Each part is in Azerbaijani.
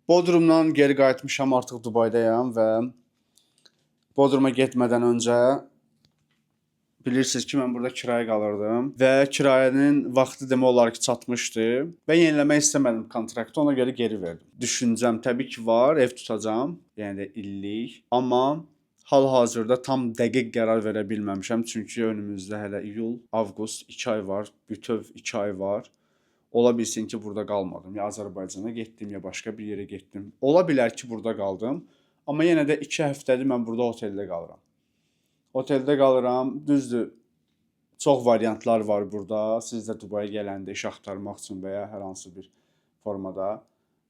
Bodrumdan geri qayıtmışam, artıq Dubaydayam və Bodruma getmədən öncə bilirsiniz ki, mən burada kirayə qalırdım və kirayənin vaxtı demək olar ki, çatmışdı və yeniləmək istəmədim kontraktı, ona görə geri verdim. Düşüncəm təbii ki var, ev tutacağam, yəni də illik, amma hal-hazırda tam dəqiq qərar verə bilməmişəm, çünki önümüzdə hələ iyul, avqust 2 ay var, bütöv 2 ay var. Ola bilsin ki, burada qalmadım. Ya Azərbaycana getdim, ya başqa bir yerə getdim. Ola bilər ki, burada qaldım. Amma yenə də 2 həftədir mən burada oteldə qalıram. Oteldə qalıram. Düzdür, çox variantlar var burada. Siz də Dubaya gələndə iş axtarmaq üçün və ya hər hansı bir formada,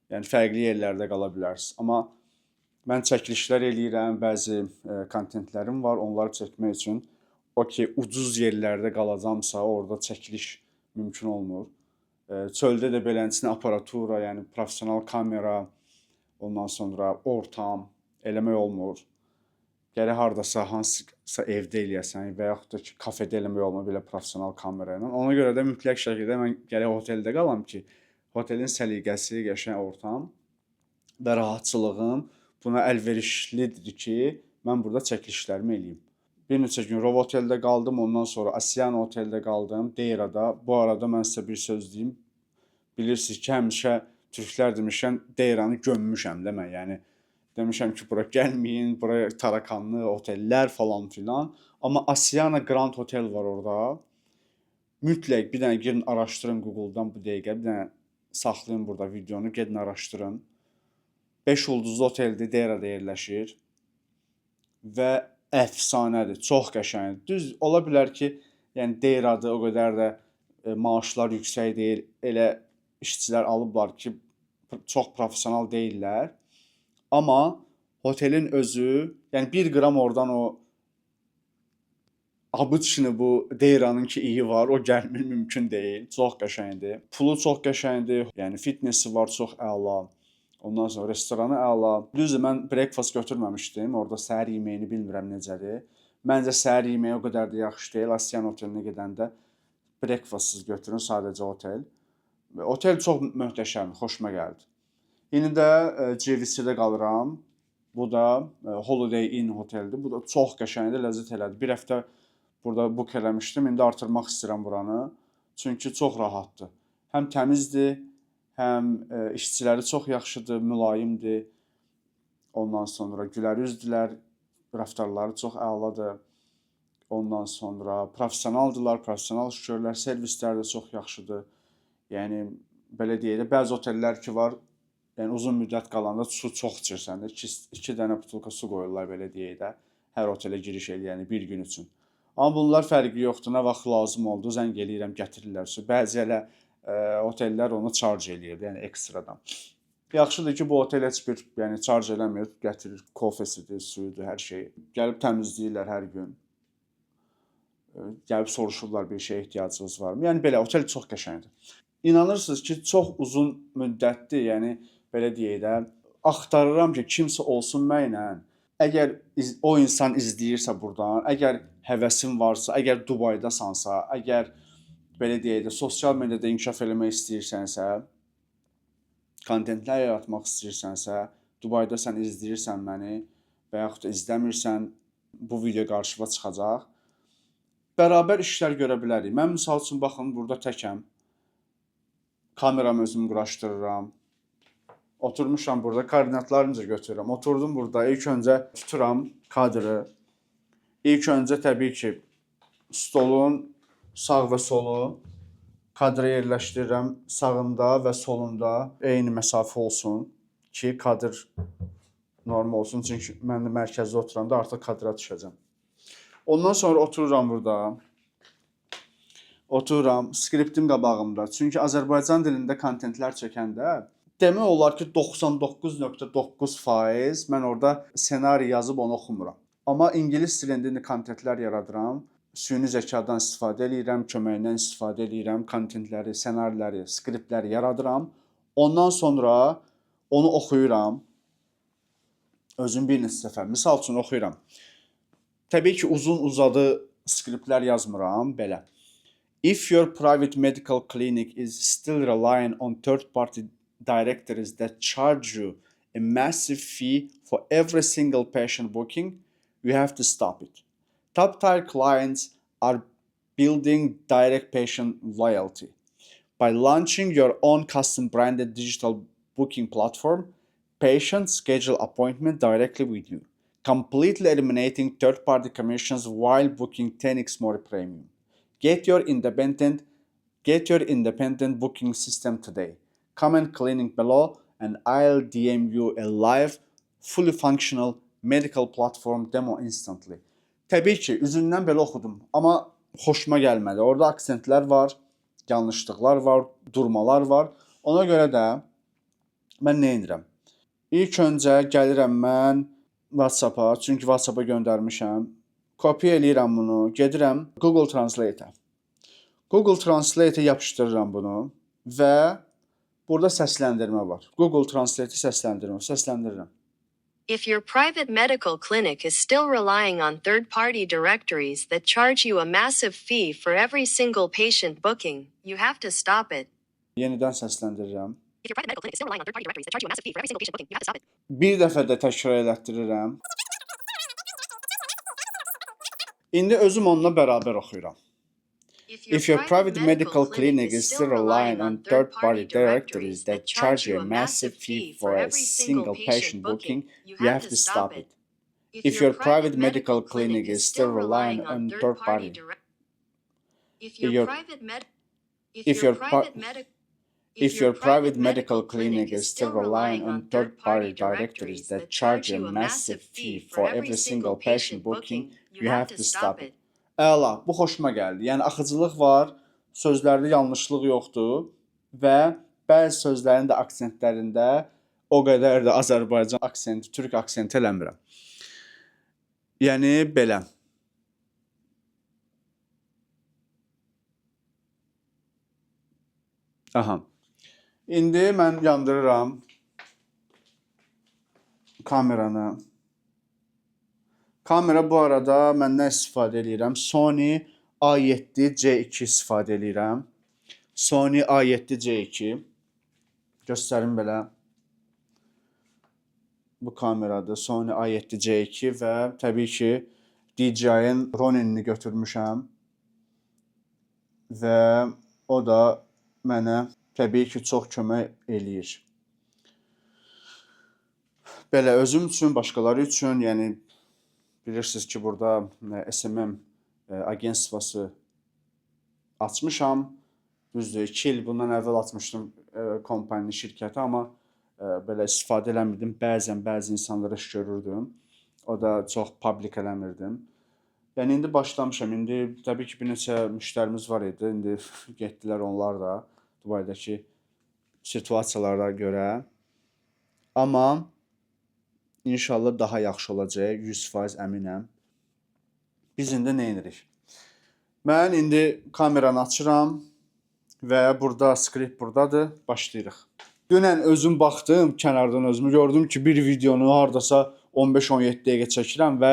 yəni fərqli yerlərdə qala bilərsiniz. Amma mən çəkilişlər eləyirəm, bəzi kontentlərim var, onları çəkmək üçün o ki, ucuz yerlərdə qalacamsa, orada çəkiliş mümkün olmur. Çöldə də beləncə aparatura, yəni professional kamera, ondan sonra ortam eləmək olmur. Gərək hardasa hansısa evdə eləyəsən və yaxud da ki, kafedə eləmək olmur belə professional kamera ilə. Ona görə də mütləq şəkildə mən gərək oteldə qalam ki, otelin səliqəsi, qəşəng ortam və rahatçılığım buna əlverişlidir ki, mən burada çəkilişlərimi eləyim. Bir neçə gün Rov oteldə qaldım, ondan sonra Asiana oteldə qaldım, Deyrada. Bu arada mən sizə bir söz deyim. Bilirsiniz ki, həmişə türklər demişən Deyranı gömmüşəm də mən. Yəni demişəm ki, bura gəlməyin, bura tarakanlı otellər falan filan. Amma Asiana Grand Hotel var orada. Mütləq bir dənə girin, araşdırın Google-dan bu dəqiqə. Bir dənə saxlayın burada videonu, gedin araşdırın. 5 ulduzlu oteldir, Deyrada yerləşir. Və əfsanədir, çox qəşəngdir. Düz ola bilər ki, yəni Deyradır, o qədər də maaşlar yüksək deyil. Elə işçilər alıblar ki, çox professional deyillər. Amma otelin özü, yəni 1 qram oradan o abıçını bu Deyranınki iyi var, o gəlmir, mümkün deyil. Çox qəşəngdir. Pulu çox qəşəngdir. Yəni fitnessi var, çox əla. Ondan sonra restoranı əla. Düzdür, mən breakfast götürməmişdim. Orada səhər yeməyini bilmirəm necədir. Məncə səhər yeməyi o qədər də yaxşı deyil. Asiana otelinə gedəndə breakfastsız götürün, sadəcə otel. Otel çox möhtəşəmdir, xoşuma gəldi. İndi də JVC-də qalıram. Bu da Holiday Inn oteldir. Bu da çox qəşəngdir, ləzzət elədi. Bir həftə burada book eləmişdim. İndi artırmaq istəyirəm buranı. Çünki çox rahatdır. Həm təmizdir, həm işçiləri çox yaxşıdır, mülayimdir. Ondan sonra gülərüzdülər, rəftarları çox əladır. Ondan sonra professionaldılar, professional şükürlər, servisləri də çox yaxşıdır. Yəni belə deyək də, bəzi otellər ki var, yəni uzun müddət qalanda su çox içirsən də, 2 dənə butulka su qoyurlar belə deyək də, hər otelə giriş eləyəni bir gün üçün. Amma bunlar fərqi yoxdur, nə vaxt lazım oldu, zəng eləyirəm, gətirirlər su. Bəzi elə otellər onu charge eləyir, yəni ekstradan. Yaxşıdır ki, bu otel heç bir charge eləmir, gətirir, kofesidir, suyudur, hər şey. Gəlib təmizləyirlər hər gün. Gəlib soruşurlar bir şeyə ehtiyacınız varmı? Yəni belə, otel çox qəşəngdir. İnanırsınız ki, çox uzun müddətdir, yəni belə deyək də, axtarıram ki, kimsə olsun mənlə. Əgər o insan izləyirsə buradan, əgər həvəsin varsa, əgər Dubaydasansa, əgər belə deyək də, sosial mediada inkişaf eləmək istəyirsənsə, kontentlər yaratmaq istəyirsənsə, Dubayda sən izləyirsən məni və yaxud da izləmirsən, bu video qarşıma çıxacaq. Bərabər işlər görə bilərik. Mən misal üçün, baxın, burada təkəm. Kameramı özüm quraşdırıram. Oturmuşam burada, koordinatlarınca götürürəm. Oturdum burada, ilk öncə tuturam kadrı. İlk öncə təbii ki, stolun sağ və solu kadra yerləşdirirəm. Sağında və solunda eyni məsafə olsun ki, kadr normal olsun. Çünki mən də mərkəzdə oturanda artıq kadra düşəcəm. Ondan sonra otururam burada. Otururam, skriptim qabağımda. Çünki Azərbaycan dilində kontentlər çəkəndə demək olar ki, 99.9% mən orada ssenari yazıb onu oxumuram. Amma ingilis dilində kontentlər yaradıram. Süni zəkadan istifadə edirəm, köməyindən istifadə edirəm, kontentləri, ssenariləri, skriptləri yaradıram. Ondan sonra onu oxuyuram. Özüm bir neçə səfər, misal üçün oxuyuram. Təbii ki, uzun-uzadı skriptlər yazmıram, belə. If your private medical clinic is still relying on third-party directories that charge you a massive fee for every single patient booking, you have to stop it. Top-tier clients are building direct patient loyalty. By launching your own custom-branded digital booking platform, patients schedule appointment directly with you, completely eliminating third-party commissions while booking 10x more premium. Get your independent booking system today. Comment clinic below and I'll DM you a live, fully functional medical platform demo instantly. Təbii ki, üzündən belə oxudum, amma xoşuma gəlmədi. Orada aksentlər var, yanlışlıqlar var, durmalar var. Ona görə də mən nə edirəm? İlk öncə gəlirəm mən WhatsApp-a, çünki WhatsApp-a göndərmişəm. Kopya eləyirəm bunu, gedirəm Google Translate-ə. Google Translate-ə yapışdırıram bunu və burada səsləndirmə var. Google Translate-i səsləndirirəm. If your private medical clinic is still relying on third-party directories that charge you a massive fee for every single patient booking, you have to stop it. Yenidən səsləndirirəm. If your private medical clinic is still relying on third-party directories that charge you a massive fee for every single patient booking, you have to stop it. Bir dəfə də təkrar elətdirirəm. İndi özüm onunla bərabər oxuyuram. If your private medical clinic is still relying on third-party directories that charge you a massive fee for a single patient booking, you have to stop it. If your private medical clinic is still relying on third-party If your private medical clinic is still relying on third-party directories that charge you a massive fee for every single patient booking, you have to stop it. Əla, bu xoşuma gəldi. Yəni axıcılıq var, sözlərdə yanlışlıq yoxdur və bəzi sözlərin də aksentlərində o qədər də Azərbaycan aksenti, türk aksenti eləmirəm. Yəni belə. Aha. İndi mən yandırıram kameranı. Kamera bu arada mən nə istifadə edirəm? Sony A7C2 istifadə edirəm. Sony A7C2. Göstərim belə. Bu kameradır. Sony A7C2 və təbii ki DJI-in Ronin'ini götürmüşəm. Və o da mənə təbii ki çox kömək eləyir. Belə özüm üçün, başqaları üçün, yəni bilirsiniz ki, burada SMM agentsiyası açmışam. Düzdür, 2 il bundan əvvəl açmışdım kompaniyinin şirkəti, amma belə istifadə eləmirdim. Bəzi insanlara iş görürdüm. O da çox public eləmirdim. Yəni indi başlamışam. İndi təbii ki bir neçə müştərimiz var idi. İndi getdilər onlar da Dubaydakı situasiyalara görə. Amma İnşallah daha yaxşı olacaq, 100% əminəm. Biz indi nə edirik? Mən indi kameranı açıram və burada skript buradadır, başlayırıq. Dünən özüm baxdım, kənardan özümü gördüm ki, bir videonu hardasa 15-17 dəqiqə çəkirəm və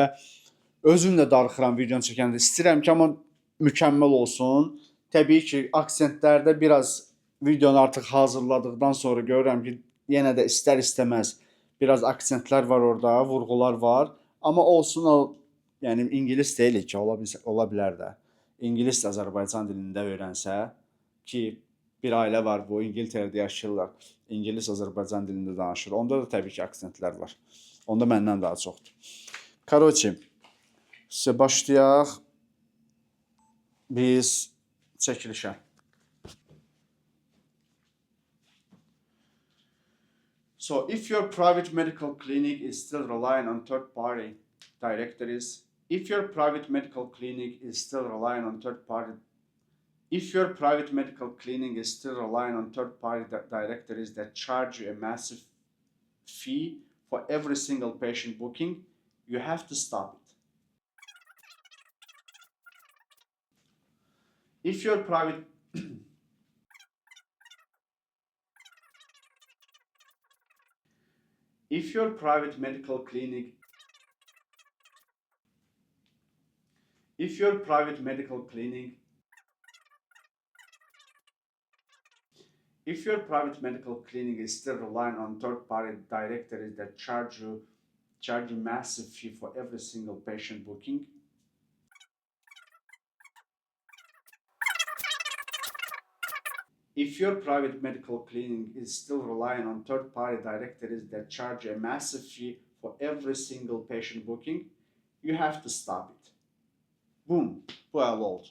özüm də darıxıram videonu çəkəndə. İstəyirəm ki, amma mükəmməl olsun. Təbii ki, aksentlərdə biraz videonu artıq hazırladıqdan sonra görürəm ki, yenə də istər-istəməz biraz aksentlər var orada, vurğular var. Amma olsun o, yəni ingilis deyil ki, ola bilər də. İngilis də Azərbaycan dilində öyrənsə ki, bir ailə var bu, İngiltərədə yaşayırlar. İngilis Azərbaycan dilində danışır. Onda da təbii ki aksentlər var. Onda məndən daha çoxdur. Karoçi, sizə başlayaq. Biz çəkilişə. So if your private medical clinic is still relying on third-party directories, if your private medical clinic is still relying on third-party directories that charge you a massive fee for every single patient booking, you have to stop it. If your private medical clinic If your private medical clinic is still relying on third-party directories that charge you massive fee for every single patient booking, if your private medical clinic is still relying on third-party directories that charge a massive fee for every single patient booking, you have to stop it. Boom, bu əla oldu.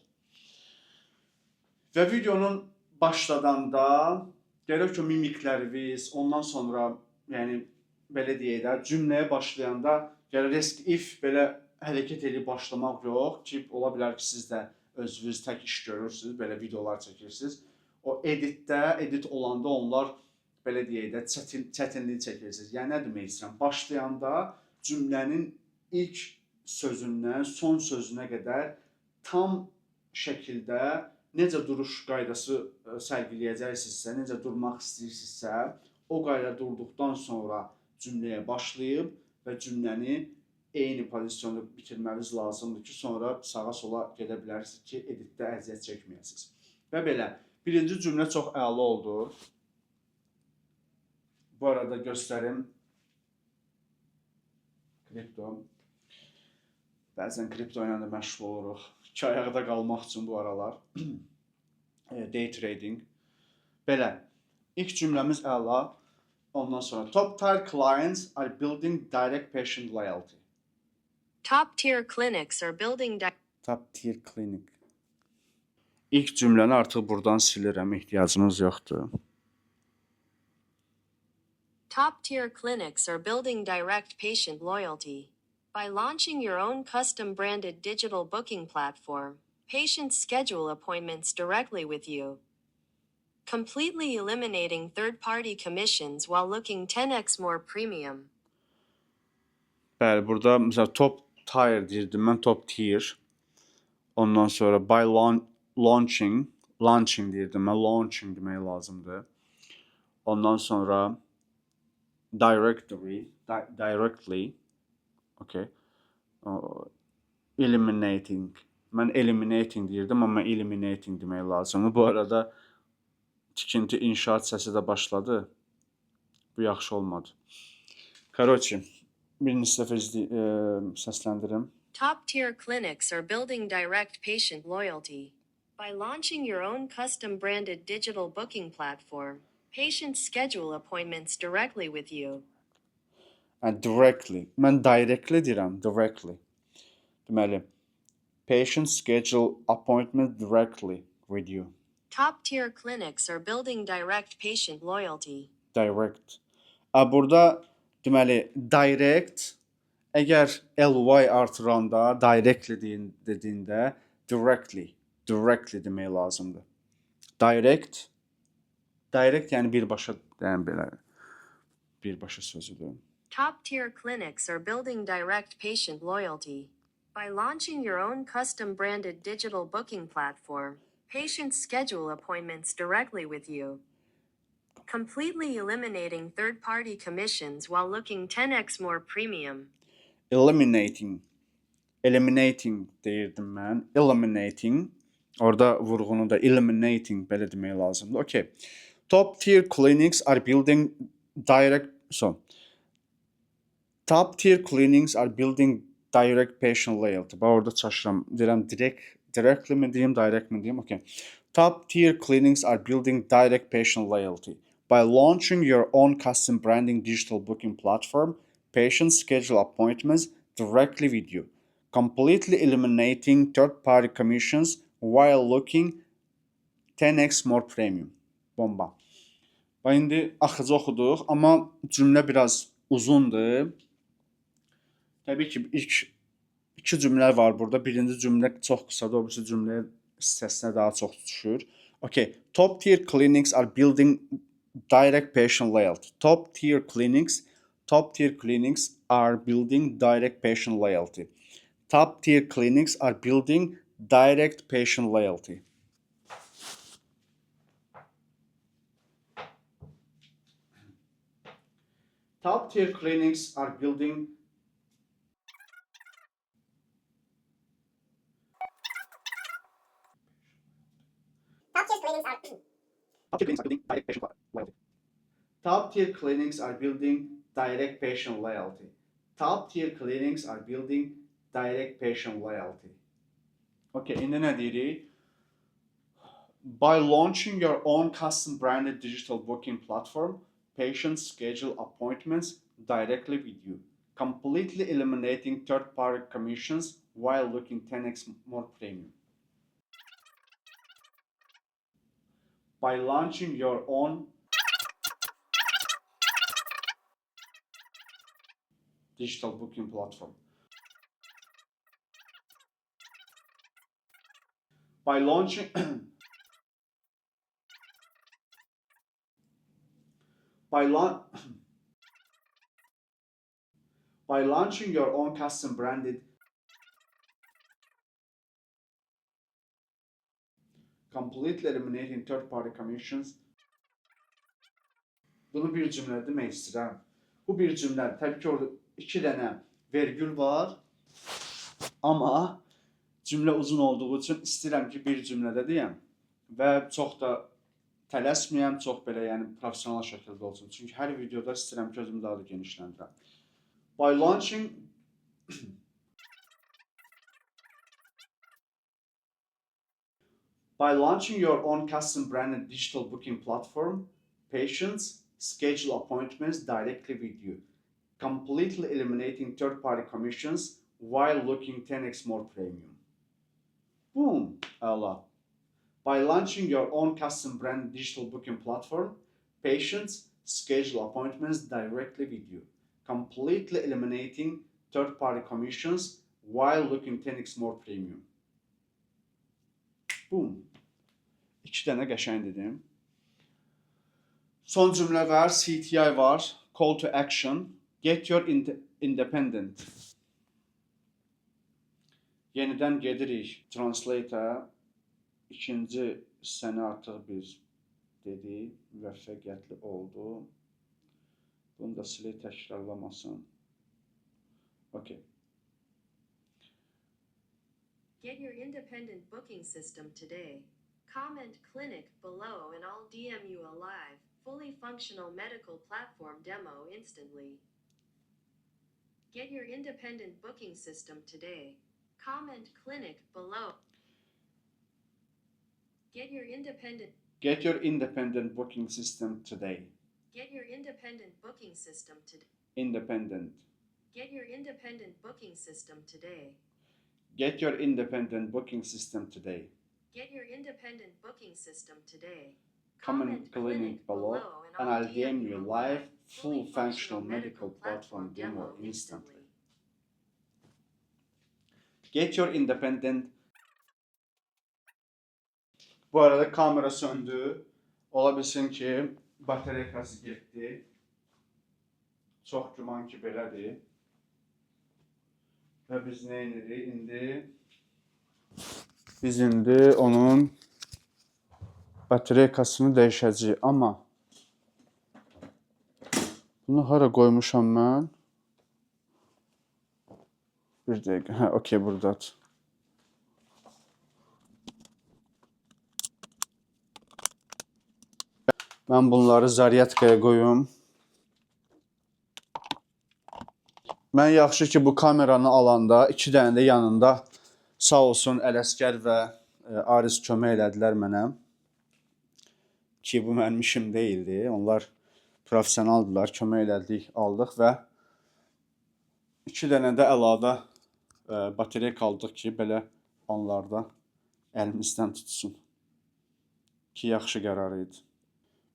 Və videonun başladanda gərək ki, mimikləriniz, ondan sonra, yəni belə deyək də, cümləyə başlayanda gərək risk if belə hərəkət edib başlamaq yox ki, ola bilər ki, siz də özünüz tək iş görürsünüz, belə videolar çəkirsiniz. O edit olanda onlar belə deyək də çətinlik çəkirsiniz. Yəni nə demək istəyirəm? Başlayanda cümlənin ilk sözündən son sözünə qədər tam şəkildə necə duruş qaydası sərgiləyəcəksinizsə, necə durmaq istəyirsinizsə, o qayda durduqdan sonra cümləyə başlayıb və cümləni eyni pozisyonda bitirməniz lazımdır ki, sonra sağa sola gedə bilərsiniz ki, editdə əziyyət çəkməyəsiniz. Və belə, birinci cümlə çox əla oldu. Bu arada göstərim. Kripto. Bəzən kripto ilə də məşğul oluruq. İki ayaqda qalmaq üçün bu aralar. Day trading. Belə. İlk cümləmiz əla. Ondan sonra top tier clients are building direct patient loyalty. Top tier clinics are building Top tier clinic. İlk cümləni artıq buradan silirəm, ehtiyacınız yoxdur. Top tier clinics are building direct patient loyalty. By launching your own custom branded digital booking platform, patients schedule appointments directly with you, completely eliminating third-party commissions while looking 10x more premium. Bəli, burada məsələn top tier deyirdim mən, top tier. Ondan sonra by launching deyirdim mən, launching demək lazımdır. Ondan sonra directly, okay. Eliminating. Mən eliminating deyirdim, amma eliminating demək lazımdır. Bu arada tikinti inşaat səsi də başladı. Bu yaxşı olmadı. Короче, birinci dəfə səsləndirim. Top tier clinics are building direct patient loyalty. By launching your own custom branded digital booking platform, patients schedule appointments directly with you. And directly. Mən directly deyirəm, directly. Deməli, patients schedule appointment directly with you. Top tier clinics are building direct patient loyalty. Direct. Burada deməli direct əgər ly artıranda directly dediyində directly demək lazımdır. Direct yəni birbaşa, yəni belə birbaşa sözüdür. Top tier clinics are building direct patient loyalty. By launching your own custom branded digital booking platform, patients schedule appointments directly with you, completely eliminating third-party commissions while looking 10x more premium. Eliminating deyirdim mən. Eliminating. Orada vurğunu da eliminating belə demək lazımdır. Okay. Top tier clinics are building direct patient loyalty. Bax orada çaşıram. Deyirəm directly mi deyim, direct mi deyim? Okay. Top tier clinics are building direct patient loyalty. By launching your own custom branding digital booking platform, patients schedule appointments directly with you, completely eliminating third-party commissions while looking 10x more premium. Bomba. Və indi axıcı oxuduq, amma cümlə biraz uzundur. Təbii ki, ilk iki cümlə var burada. Birinci cümlə çox qısadır, o birisi cümlə hissəsinə daha çox düşür. Okay. Top tier clinics are building direct patient loyalty. Top tier clinics are building direct patient loyalty. Top tier clinics are building direct patient loyalty. Top tier clinics are building Top tier clinics are building direct patient loyalty. Top tier clinics are building direct patient loyalty. Okay, indi nə deyirik? By launching your own custom branded digital booking platform, patients schedule appointments directly with you, completely eliminating third-party commissions while looking 10x more premium. By launching your own digital booking platform. By launching by launching your own custom branded completely eliminating third-party commissions. Bunu bir cümlədə demək istəyirəm. Bu bir cümlədir. Təbii ki, orada 2 dənə vergül var. Amma cümlə uzun olduğu üçün istəyirəm ki, bir cümlədə deyəm və çox da tələsməyəm, çox belə, yəni professional şəkildə olsun. Çünki hər videoda istəyirəm ki, özümü daha da genişləndirəm. By launching By launching your own custom branded digital booking platform, patients schedule appointments directly with you, completely eliminating third-party commissions while looking 10x more premium. Boom, Allah. By launching your own custom branded digital booking platform, patients schedule appointments directly with you, completely eliminating third-party commissions while looking 10x more premium. Boom. 2 dənə qəşəng dedim. Son cümlə var, CTI var, call to action, get your independent. Yenidən gedirik translate-a. İkinci hissəni artıq biz dedik, müvəffəqiyyətli oldu. Bunu da silək təkrarlamasın. Okay. Get your independent booking system today. Comment clinic below and I'll DM you a live, fully functional medical platform demo instantly. Get your independent booking system today. Comment clinic below. Get your independent booking system today. Get your independent booking system today. Independent. Get your independent booking system today. Get your independent booking system today. Get your independent booking system today. Comment clinic below and I'll DM you live, full functional medical platform demo instantly. Get your independent. Bu arada kamera söndü. Ola bilsin ki bataryası getdi. Çox güman ki belədir. Və biz nə edirik? Biz indi onun bataryasını dəyişəcəyik. Amma bunu hara qoymuşam mən? Bir dəqiqə. Hə, okey, buradadır. Mən bunları zaryatkaya qoyum. Mən yaxşı ki bu kameranı alanda 2 dənə də yanında sağ olsun Ələsgər və Aris kömək elədilər mənə. Ki bu mənim işim deyildi. Onlar professionaldılar, kömək elədik, aldıq və 2 dənə də əlavə batarya aldıq ki, belə anlarda əlimizdən tutsun. Ki yaxşı qərar idi.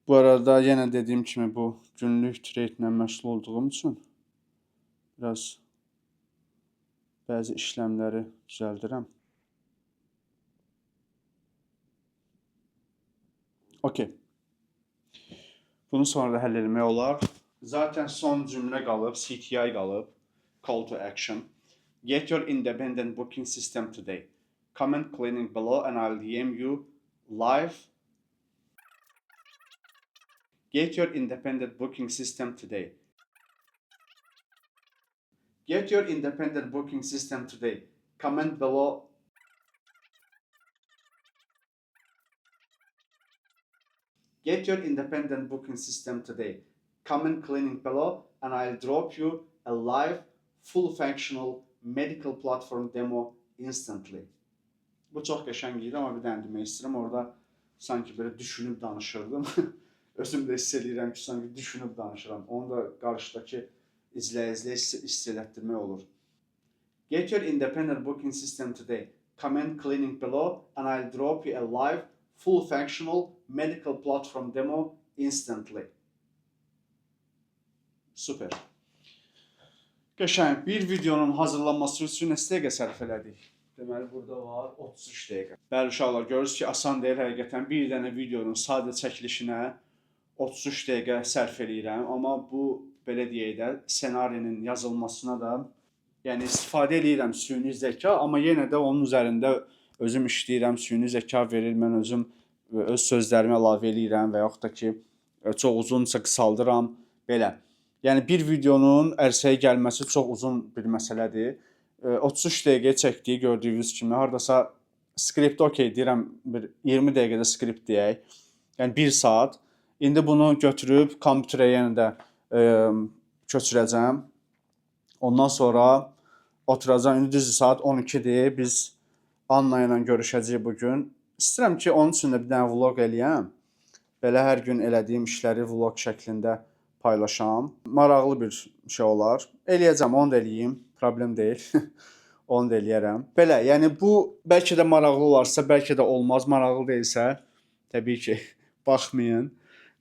Bu arada yenə dediyim kimi bu günlük trade-lə məşğul olduğum üçün biraz bəzi işləmləri düzəldirəm. Okay. Bunu sonra da həll etmək olar. Zaten son cümlə qalıb, CTI qalıb. Call to action. Get your independent booking system today. Comment clinic below and I'll DM you live. Get your independent booking system today. Get your independent booking system today. Comment below. Get your independent booking system today. Comment cleaning below and I'll drop you a live, full functional medical platform demo instantly. Bu çox qəşəng idi, amma bir dənə demək istəyirəm. Orada sanki belə düşünüb danışırdım. Özüm də hiss edirəm ki, sanki düşünüb danışıram. Onu da qarşıdakı izləyiciyə hiss elətdirmək olur. Get your independent booking system today. Comment cleaning below and I'll drop you a live, full functional medical platform demo instantly. Super. Qəşəng. Bir videonun hazırlanması üçün neçə dəqiqə sərf elədik? Deməli, burada var 33 dəqiqə. Bəli, uşaqlar, görürsünüz ki, asan deyil həqiqətən. Bir dənə videonun sadə çəkilişinə 33 dəqiqə sərf eləyirəm. Amma bu, belə deyək də, ssenarinin yazılmasına da yəni istifadə eləyirəm süni zəka, amma yenə də onun üzərində özüm işləyirəm, süni zəka verir, mən özüm öz sözlərimi əlavə eləyirəm və yaxud da ki, çox uzunsa qısaldıram, belə. Yəni bir videonun ərsəyə gəlməsi çox uzun bir məsələdir. 33 dəqiqə çəkdiyi gördüyünüz kimi, hardasa skript okey deyirəm, bir 20 dəqiqədə skript deyək, yəni 1 saat. İndi bunu götürüb kompüterə yenə də köçürəcəm. Ondan sonra oturacaq. İndi düzdür, saat 12-dir. Biz Anna ilə görüşəcəyik bugün. İstəyirəm ki, onun üçün də bir dənə vlog eləyəm. Belə hər gün elədiyim işləri vlog şəklində paylaşam. Maraqlı bir şey olar. Eləyəcəm, onu da eləyim. Problem deyil. Onu da eləyərəm. Belə, yəni bu bəlkə də maraqlı olarsa, bəlkə də olmaz. Maraqlı deyilsə, təbii ki, baxmayın.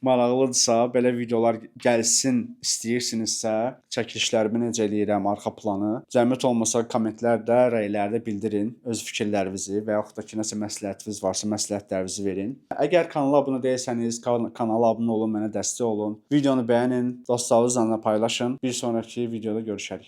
Maraqlıdırsa, belə videolar gəlsin istəyirsinizsə, çəkilişlərimi necə eləyirəm, arxa planı. Zəhmət olmasa kommentlərdə, rəylərdə bildirin öz fikirlərinizi və yaxud da ki, nəsə məsləhətiniz varsa, məsləhətlərinizi verin. Əgər kanala abunə deyilsəniz, kanala abunə olun, mənə dəstək olun. Videonu bəyənin, dostlarınızla paylaşın. Bir sonraki videoda görüşərik.